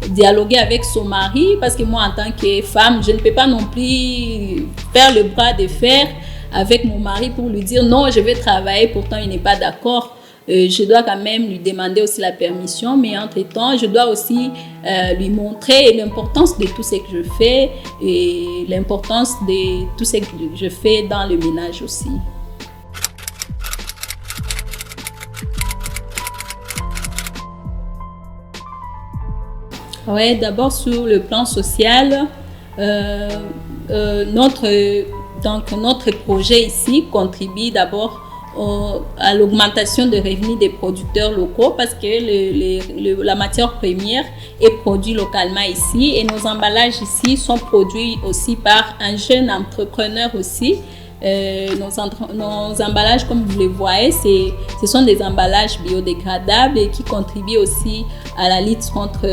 dialoguer avec son mari parce que moi, en tant que femme, je ne peux pas non plus faire le bras de fer avec mon mari pour lui dire non, je vais travailler, pourtant il n'est pas d'accord. Je dois quand même lui demander aussi la permission, mais entre-temps, je dois aussi lui montrer l'importance de tout ce que je fais et l'importance de tout ce que je fais dans le ménage aussi. Oui, d'abord sur le plan social, notre projet ici contribue d'abord à l'augmentation de revenus des producteurs locaux parce que la matière première est produite localement ici et nos emballages ici sont produits aussi par un jeune entrepreneur aussi. Nos emballages, comme vous les voyez, ce sont des emballages biodégradables et qui contribuent aussi à la lutte contre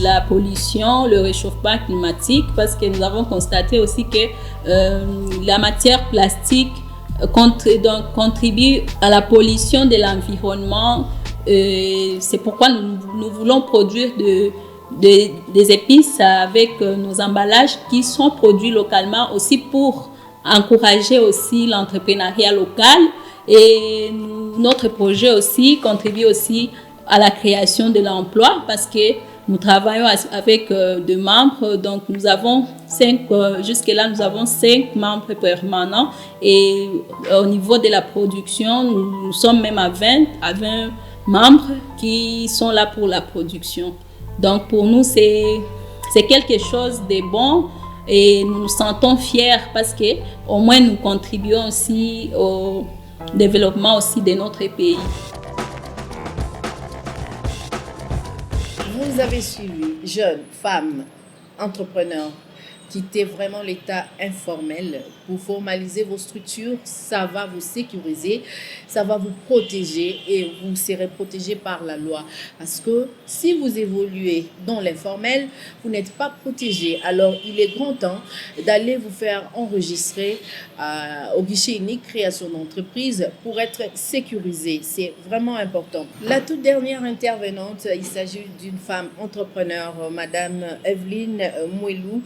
la pollution, le réchauffement climatique parce que nous avons constaté aussi que la matière plastique contribue à la pollution de l'environnement. C'est pourquoi nous voulons produire des épices avec nos emballages qui sont produits localement aussi pour encourager aussi l'entrepreneuriat local. Et notre projet aussi contribue aussi à la création de l'emploi parce que nous travaillons avec des membres, donc nous avons jusque-là nous avons 5 membres permanents et au niveau de la production, nous sommes même à 20 membres qui sont là pour la production. Donc pour nous, c'est quelque chose de bon et nous nous sentons fiers parce que au moins nous contribuons aussi au développement aussi de notre pays.
Vous avez suivi, jeunes, femmes, entrepreneurs, quittez vraiment l'état informel pour formaliser vos structures. Ça va vous sécuriser, ça va vous protéger et vous serez protégé par la loi. Parce que si vous évoluez dans l'informel, vous n'êtes pas protégé. Alors, il est grand temps d'aller vous faire enregistrer au guichet unique création d'entreprise pour être sécurisé. C'est vraiment important. La toute dernière intervenante, il s'agit d'une femme entrepreneur, Madame Evelyne Mouelou,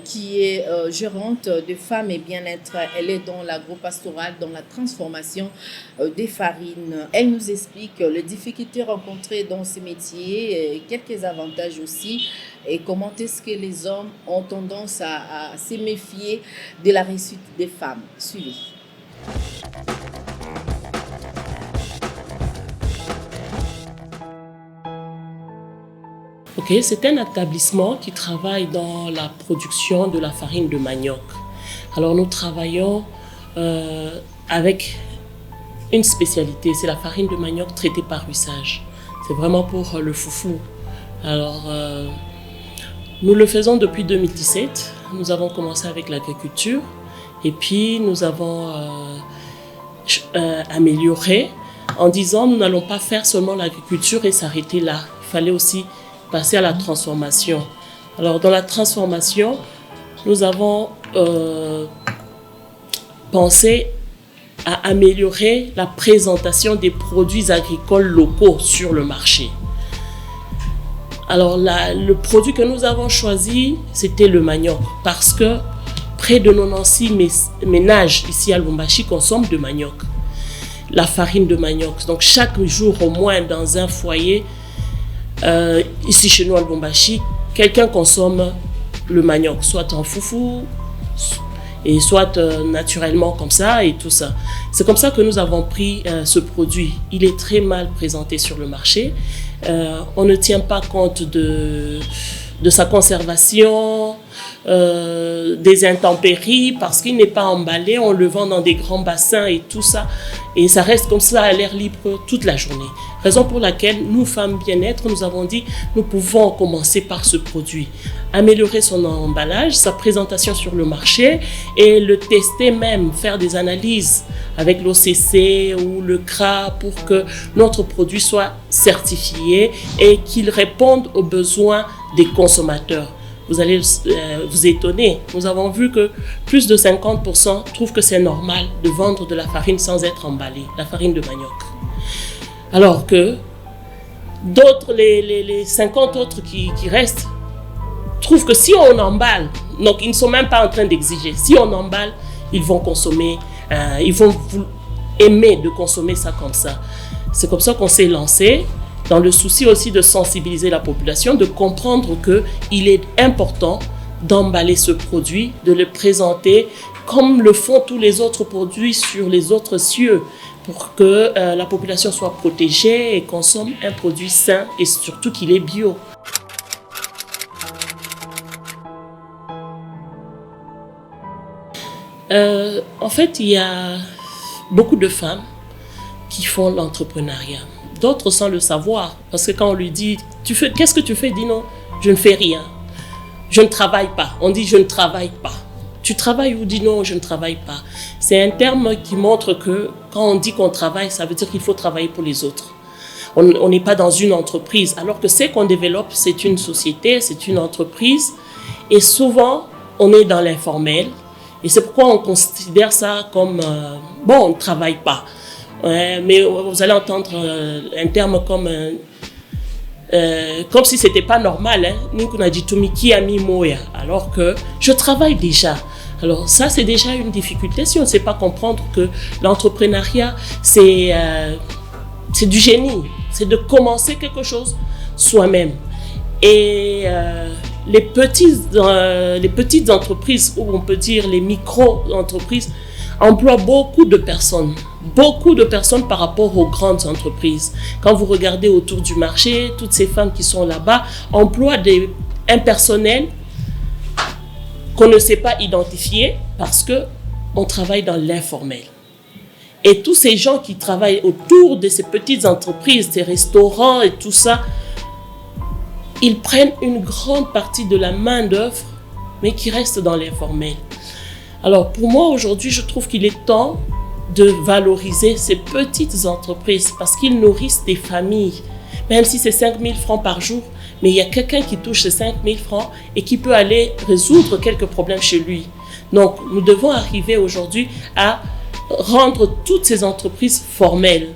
qui est gérante de Femmes et Bien-être. Elle est dans l'agro-pastoral, dans la transformation des farines. Elle nous explique les difficultés rencontrées dans ce métier, quelques avantages aussi, et comment est-ce que les hommes ont tendance à se méfier de la réussite des femmes. Suivez.
Ok, c'est un établissement qui travaille dans la production de la farine de manioc. Alors nous travaillons avec une spécialité, c'est la farine de manioc traitée par usage. C'est vraiment pour le foufou. Alors nous le faisons depuis 2017. Nous avons commencé avec l'agriculture et puis nous avons amélioré en disant nous n'allons pas faire seulement l'agriculture et s'arrêter là. Il fallait aussi passer à la transformation. Alors dans la transformation, nous avons pensé à améliorer la présentation des produits agricoles locaux sur le marché. Alors le produit que nous avons choisi, c'était le manioc parce que près de 96 ménages ici à Lubumbashi consomment de manioc, la farine de manioc. Donc chaque jour au moins dans un foyer, ici chez nous à Lubumbashi, quelqu'un consomme le manioc, soit en foufou. et soit naturellement comme ça et tout ça. C'est comme ça que nous avons pris ce produit. Il est très mal présenté sur le marché. On ne tient pas compte de sa conservation, des intempéries, parce qu'il n'est pas emballé, on le vend dans des grands bassins et tout ça, et ça reste comme ça à l'air libre toute la journée. Raison pour laquelle nous, femmes bien-être, nous avons dit, nous pouvons commencer par ce produit, améliorer son emballage, sa présentation sur le marché, et le tester même, faire des analyses avec l'OCC ou le CRA pour que notre produit soit certifié et qu'il réponde aux besoins des consommateurs. Vous allez vous étonner. Nous avons vu que plus de 50% trouvent que c'est normal de vendre de la farine sans être emballée, la farine de manioc. Alors que d'autres, les 50 autres qui restent, trouvent que si on emballe, donc ils ne sont même pas en train d'exiger, si on emballe, ils vont consommer, ils vont aimer de consommer ça comme ça. C'est comme ça qu'on s'est lancé, dans le souci aussi de sensibiliser la population, de comprendre qu'il est important d'emballer ce produit, de le présenter comme le font tous les autres produits sur les autres cieux, pour que la population soit protégée et consomme un produit sain et surtout qu'il est bio. En fait, il y a beaucoup de femmes qui font l'entrepreneuriat. D'autres sans le savoir, parce que quand on lui dit « qu'est-ce que tu fais ?» dit « non, je ne fais rien, je ne travaille pas ». On dit « je ne travaille pas ». Tu travailles ou dit « non, je ne travaille pas ». C'est un terme qui montre que quand on dit qu'on travaille, ça veut dire qu'il faut travailler pour les autres. On n'est pas dans une entreprise, alors que ce qu'on développe, c'est une société, c'est une entreprise. Et souvent, on est dans l'informel. Et c'est pourquoi on considère ça comme bon, on ne travaille pas. Mais vous allez entendre un terme comme si c'était pas normal, alors que je travaille déjà. Alors ça, c'est déjà une difficulté si on ne sait pas comprendre que l'entrepreneuriat, c'est du génie, c'est de commencer quelque chose soi-même. Et les petites entreprises, ou on peut dire les micro-entreprises, emploient beaucoup de personnes par rapport aux grandes entreprises. Quand vous regardez autour du marché, toutes ces femmes qui sont là-bas emploient un personnel qu'on ne sait pas identifier parce qu'on travaille dans l'informel. Et tous ces gens qui travaillent autour de ces petites entreprises, ces restaurants et tout ça, ils prennent une grande partie de la main-d'œuvre, mais qui reste dans l'informel. Alors pour moi, aujourd'hui, je trouve qu'il est temps de valoriser ces petites entreprises parce qu'ils nourrissent des familles. Même si c'est 5 000 francs par jour, mais il y a quelqu'un qui touche ces 5 000 francs et qui peut aller résoudre quelques problèmes chez lui. Donc, nous devons arriver aujourd'hui à rendre toutes ces entreprises formelles.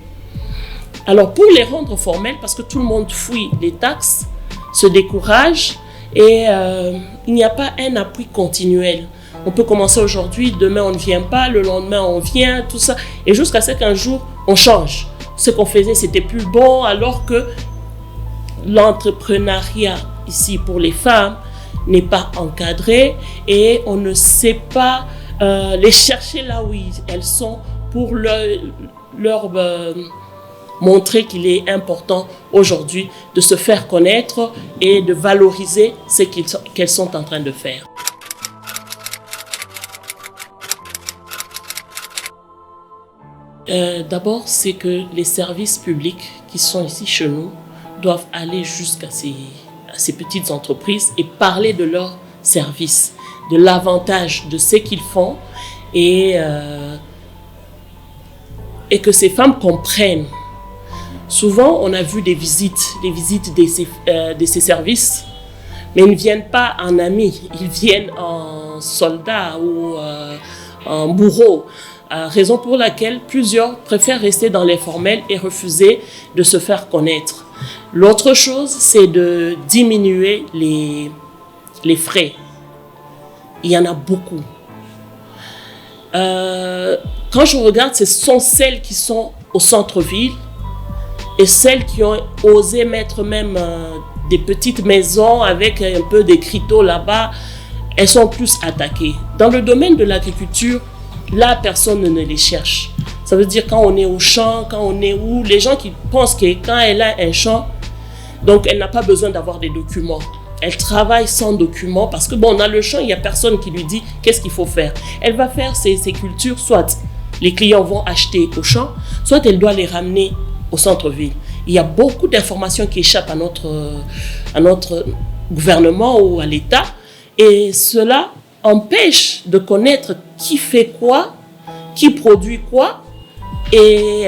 Alors, pour les rendre formelles, parce que tout le monde fuit les taxes, se décourage et il n'y a pas un appui continuel. On peut commencer aujourd'hui, demain on ne vient pas, le lendemain on vient, tout ça. Et jusqu'à ce qu'un jour, on change. Ce qu'on faisait, c'était plus bon, alors que l'entrepreneuriat ici pour les femmes n'est pas encadré et on ne sait pas les chercher là où elles sont pour leur montrer qu'il est important aujourd'hui de se faire connaître et de valoriser ce qu'elles sont en train de faire. D'abord, c'est que les services publics qui sont ici chez nous doivent aller jusqu'à ces petites entreprises et parler de leurs services, de l'avantage de ce qu'ils font et que ces femmes comprennent. Souvent, on a vu des visites de ces services, mais ils ne viennent pas en amis, ils viennent en soldats ou en bourreaux. Raison pour laquelle plusieurs préfèrent rester dans l'informel et refuser de se faire connaître. L'autre chose, c'est de diminuer les frais. Il y en a beaucoup. Quand je regarde, ce sont celles qui sont au centre-ville et celles qui ont osé mettre même des petites maisons avec un peu d'écriteaux là-bas. elles sont plus attaquées. Dans le domaine de l'agriculture, là, personne ne les cherche. Ça veut dire quand on est au champ, quand on est où, les gens qui pensent que quand elle a un champ, donc elle n'a pas besoin d'avoir des documents. Elle travaille sans documents parce que bon, dans le champ, il n'y a personne qui lui dit qu'est-ce qu'il faut faire. Elle va faire ses cultures, soit les clients vont acheter au champ, soit elle doit les ramener au centre-ville. Il y a beaucoup d'informations qui échappent à notre gouvernement ou à l'État et cela empêche de connaître qui fait quoi, qui produit quoi et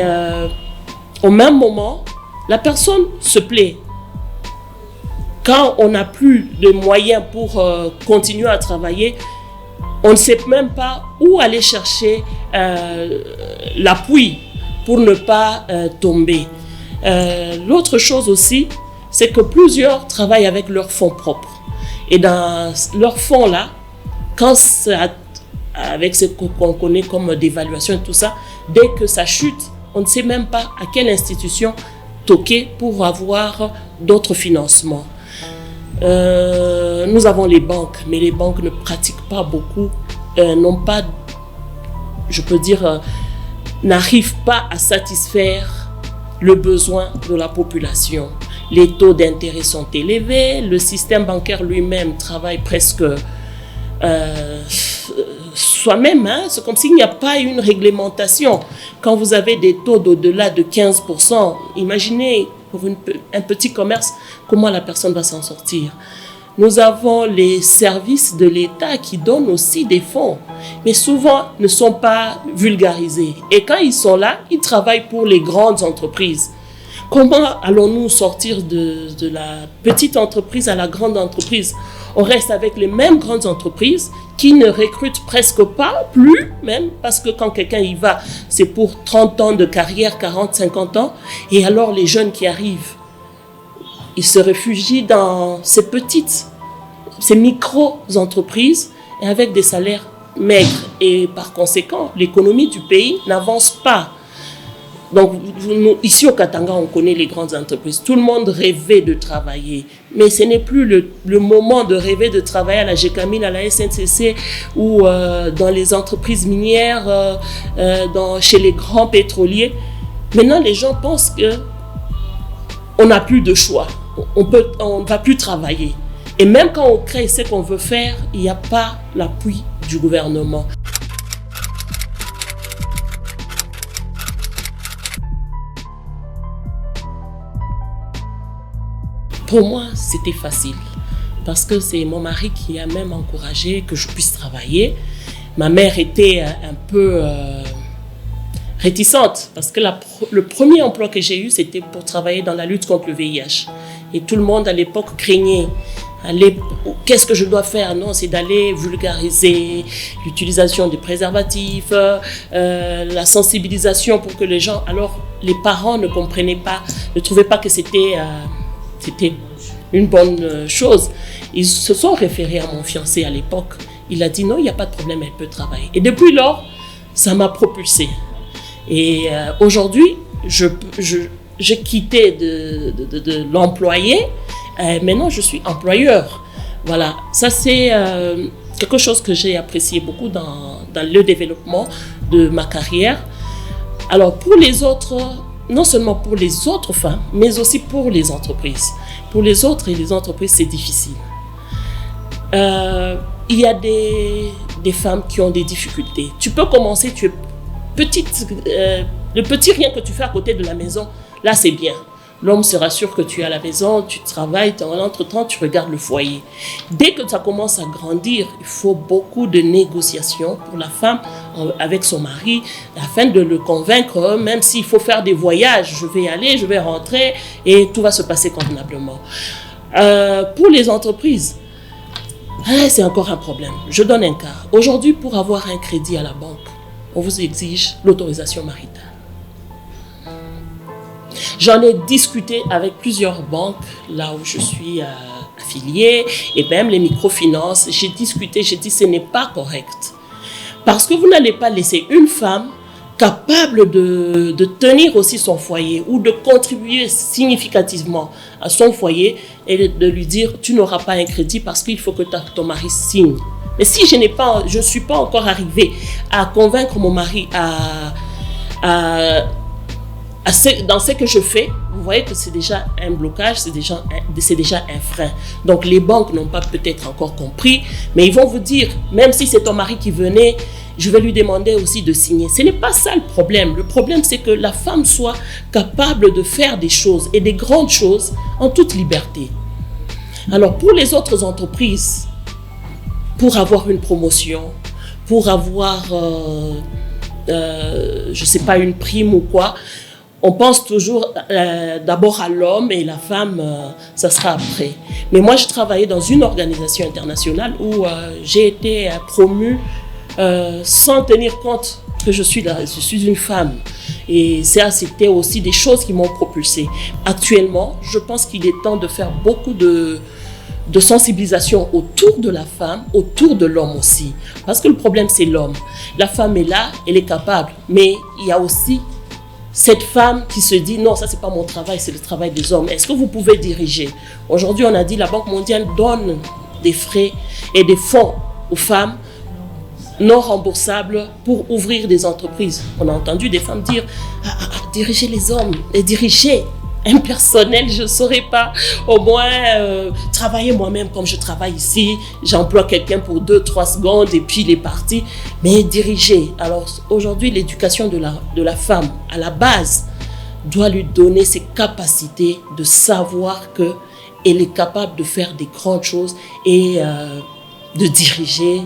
au même moment, la personne se plaît. Quand on n'a plus de moyens pour continuer à travailler, on ne sait même pas où aller chercher l'appui pour ne pas tomber. L'autre chose aussi, c'est que plusieurs travaillent avec leurs fonds propres. Et dans leurs fonds-là, quand ça, avec ce qu'on connaît comme dévaluation et tout ça, dès que ça chute, on ne sait même pas à quelle institution toquer pour avoir d'autres financements. Nous avons les banques, mais les banques ne pratiquent pas beaucoup, n'ont pas, je peux dire, n'arrivent pas à satisfaire le besoin de la population. Les taux d'intérêt sont élevés, le système bancaire lui-même travaille presque soi-même, hein? C'est comme s'il n'y a pas une réglementation. Quand vous avez des taux d'au-delà de 15%, imaginez pour un petit commerce, comment la personne va s'en sortir. Nous avons les services de l'État qui donnent aussi des fonds, mais souvent ne sont pas vulgarisés. Et quand ils sont là, ils travaillent pour les grandes entreprises. Comment allons-nous sortir de la petite entreprise à la grande entreprise? On reste avec les mêmes grandes entreprises qui ne recrutent presque pas, plus même, parce que quand quelqu'un y va, c'est pour 30 ans de carrière, 40, 50 ans. Et alors les jeunes qui arrivent, ils se réfugient dans ces micro-entreprises et avec des salaires maigres. Et par conséquent, l'économie du pays n'avance pas. Donc, ici au Katanga, on connaît les grandes entreprises. Tout le monde rêvait de travailler. Mais ce n'est plus le moment de rêver de travailler à la GECAMIN, à la SNCC ou dans les entreprises minières, chez les grands pétroliers. Maintenant, les gens pensent qu'on n'a plus de choix. On ne va plus travailler. Et même quand on crée ce qu'on veut faire, il n'y a pas l'appui du gouvernement. Pour moi, c'était facile parce que c'est mon mari qui a même encouragé que je puisse travailler. Ma mère était un peu réticente parce que le premier emploi que j'ai eu, c'était pour travailler dans la lutte contre le VIH. Et tout le monde à l'époque craignait. Qu'est-ce que je dois faire? Non, c'est d'aller vulgariser l'utilisation des préservatifs, la sensibilisation pour que les gens... Alors, les parents ne comprenaient pas, ne trouvaient pas que c'était une bonne chose. Ils se sont référés à mon fiancé à l'époque. Il a dit non, il n'y a pas de problème, elle peut travailler. Et depuis lors, ça m'a propulsée. Et aujourd'hui, j'ai quitté de l'employé. Maintenant, je suis employeur. Voilà, ça c'est quelque chose que j'ai apprécié beaucoup dans le développement de ma carrière. Alors pour les autres, non seulement pour les autres femmes, mais aussi pour les entreprises. Pour les autres et les entreprises, c'est difficile. Il y a des femmes qui ont des difficultés. Tu peux commencer, tu es petite, le petit rien que tu fais à côté de la maison, là c'est bien. L'homme se rassure que tu es à la maison, tu travailles, en entre-temps, tu regardes le foyer. Dès que ça commence à grandir, il faut beaucoup de négociations pour la femme avec son mari, afin de le convaincre, même s'il faut faire des voyages, je vais aller, je vais rentrer, et tout va se passer convenablement. Pour les entreprises, c'est encore un problème. Je donne un cas. Aujourd'hui, pour avoir un crédit à la banque, on vous exige l'autorisation maritale. J'en ai discuté avec plusieurs banques, là où je suis affiliée, et même les microfinances. J'ai discuté, j'ai dit ce n'est pas correct. Parce que vous n'allez pas laisser une femme capable de tenir aussi son foyer ou de contribuer significativement à son foyer et de lui dire tu n'auras pas un crédit parce qu'il faut que ton mari signe. Mais si je ne suis pas encore arrivée à convaincre mon mari dans ce que je fais, vous voyez que c'est déjà un blocage, c'est déjà un frein. Donc les banques n'ont pas peut-être encore compris, mais ils vont vous dire, même si c'est ton mari qui venait, je vais lui demander aussi de signer. Ce n'est pas ça le problème. Le problème, c'est que la femme soit capable de faire des choses, et des grandes choses, en toute liberté. Alors pour les autres entreprises, pour avoir une promotion, pour avoir, je ne sais pas, une prime ou quoi, on pense toujours d'abord à l'homme et la femme, ça sera après. Mais moi, je travaillais dans une organisation internationale où j'ai été promue sans tenir compte que je suis une femme. Et ça, c'était aussi des choses qui m'ont propulsée. Actuellement, je pense qu'il est temps de faire beaucoup de sensibilisation autour de la femme, autour de l'homme aussi. Parce que le problème, c'est l'homme. La femme est là, elle est capable. Mais il y a aussi cette femme qui se dit, non, ça c'est pas mon travail, c'est le travail des hommes. Est-ce que vous pouvez diriger? Aujourd'hui, on a dit, la Banque mondiale donne des frais et des fonds aux femmes non remboursables pour ouvrir des entreprises. On a entendu des femmes dire, diriger les hommes et diriger un personnel, je ne saurais pas. Au moins, travailler moi-même comme je travaille ici. J'emploie quelqu'un pour 2-3 secondes et puis il est parti. Mais diriger. Alors aujourd'hui, l'éducation de la femme, à la base, doit lui donner ses capacités de savoir qu'elle est capable de faire des grandes choses et de diriger,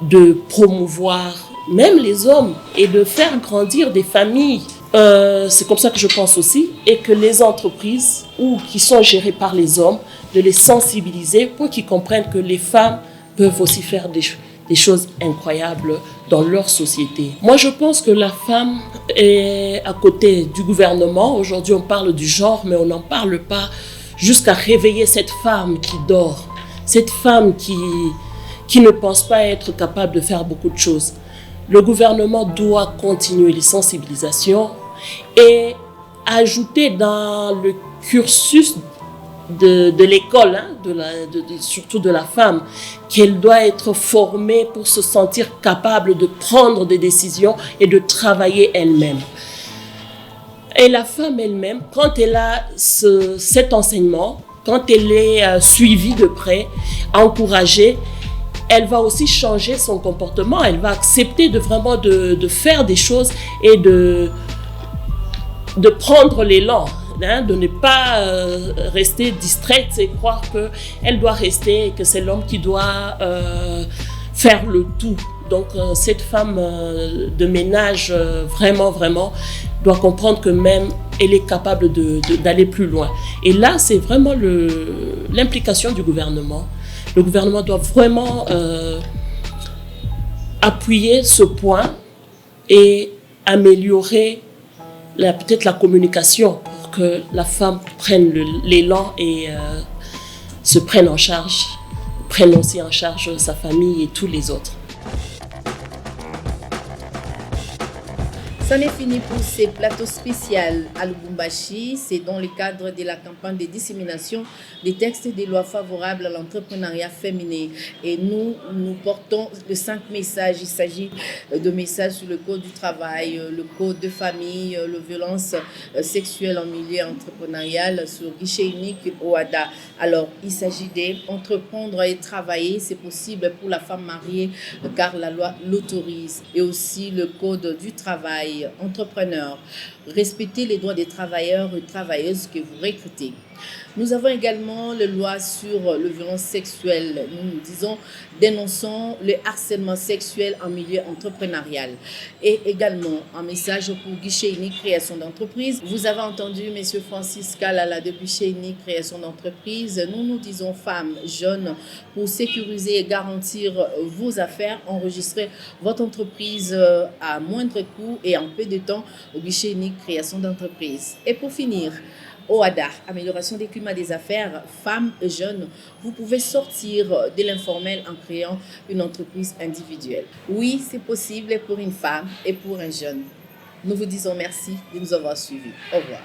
de promouvoir même les hommes et de faire grandir des familles. C'est comme ça que je pense aussi, et que les entreprises qui sont gérées par les hommes, de les sensibiliser pour qu'ils comprennent que les femmes peuvent aussi faire des choses incroyables dans leur société. Moi, je pense que la femme est à côté du gouvernement. Aujourd'hui, on parle du genre, mais on n'en parle pas jusqu'à réveiller cette femme qui dort, cette femme qui ne pense pas être capable de faire beaucoup de choses. Le gouvernement doit continuer les sensibilisations et ajouter dans le cursus de l'école, surtout de la femme, qu'elle doit être formée pour se sentir capable de prendre des décisions et de travailler elle-même. Et la femme elle-même, quand elle a cet enseignement, quand elle est suivie de près, encouragée, elle va aussi changer son comportement, elle va accepter de faire des choses et de prendre l'élan, de ne pas rester distraite et croire qu'elle doit rester et que c'est l'homme qui doit faire le tout. Donc cette femme de ménage, vraiment, doit comprendre que même elle est capable d'aller plus loin. Et là, c'est vraiment l'implication du gouvernement. Le gouvernement doit vraiment appuyer ce point et améliorer peut-être la communication pour que la femme prenne l'élan et se prenne en charge, prenne aussi en charge sa famille et tous les autres.
C'en est fini pour ces plateaux spéciaux à Lubumbashi. C'est dans le cadre de la campagne de dissémination des textes et des lois favorables à l'entrepreneuriat féminin. Et nous portons les 5 messages. Il s'agit de messages sur le code du travail, le code de famille, la violence sexuelle en milieu entrepreneurial sur guichet unique OADA. Alors, il s'agit d'entreprendre et travailler. C'est possible pour la femme mariée car la loi l'autorise. Et aussi le code du travail. Entrepreneurs, respectez les droits des travailleurs et travailleuses que vous recrutez. Nous avons également la loi sur les violences sexuelles. Nous dénonçons le harcèlement sexuel en milieu entrepreneurial. Et également un message pour guichet unique création d'entreprise. Vous avez entendu M. Francis Kalala de guichet unique création d'entreprise. Nous disons femmes, jeunes, pour sécuriser et garantir vos affaires, enregistrer votre entreprise à moindre coût et en peu de temps au guichet unique création d'entreprise. Et pour finir, OADA, amélioration des climats des affaires, femmes et jeunes, vous pouvez sortir de l'informel en créant une entreprise individuelle. Oui, c'est possible pour une femme et pour un jeune. Nous vous disons merci de nous avoir suivis. Au revoir.